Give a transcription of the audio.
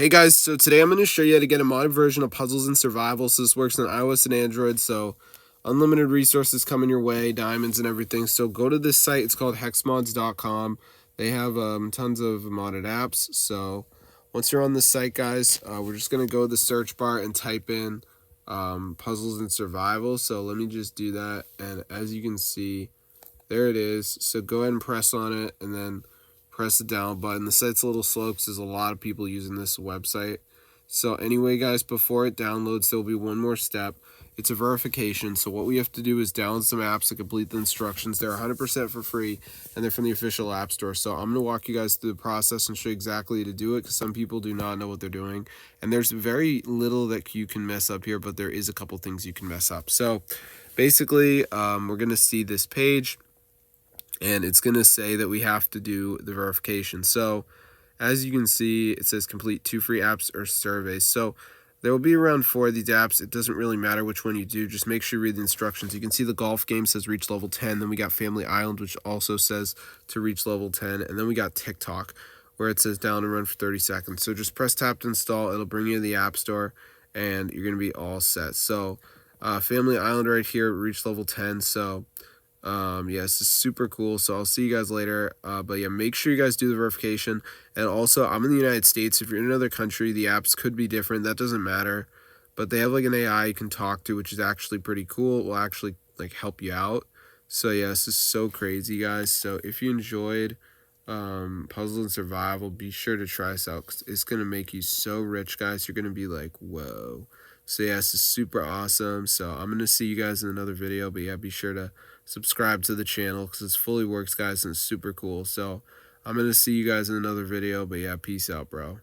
Hey guys, so today I'm going to show you how to get a modded version of Puzzles and Survival. So this works on iOS and Android, so unlimited resources coming your way, diamonds and everything. So go to this site, it's called hexmods.com. They have tons of modded apps. So once you're on the site, guys, we're just going to go to the search bar and type in Puzzles and Survival. So let me just do that, and as you can see, there it is. So go ahead and press on it, and then press the down button. The site's a little slow because there's a lot of people using this website. So anyway, guys, before it downloads, there will be one more step. It's a verification. So what we have to do is download some apps to complete the instructions. They're 100% for free, and they're from the official app store. So I'm going to walk you guys through the process and show you exactly how to do it, because some people do not know what they're doing. And there's very little that you can mess up here, but there is a couple things you can mess up. So basically, we're going to see this page, and it's going to say that we have to do the verification. So as you can see, it says complete 2 free apps or surveys. So there will be around 4 of these apps. It doesn't really matter which one you do. Just make sure you read the instructions. You can see the golf game says reach level 10. Then we got Family Island, which also says to reach level 10. And then we got TikTok, where it says down and run for 30 seconds. So just press tap to install. It'll bring you to the App Store, and you're going to be all set. So Family Island right here, reach level 10. So yeah, this is super cool. So I'll see you guys later. But yeah, make sure you guys do the verification. And also, I'm in the United States. If you're in another country, the apps could be different. That doesn't matter. But they have like an AI you can talk to, which is actually pretty cool. It will actually like help you out. So yeah, this is so crazy, guys. So if you enjoyed Puzzle and Survival, be sure to try this out, because it's gonna make you so rich, guys. You're gonna be like, whoa. So yeah, this is super awesome. So I'm gonna see you guys in another video. But yeah, be sure to subscribe to the channel, because it's fully works, guys, and it's super cool. So I'm gonna see you guys in another video. But yeah, peace out, bro.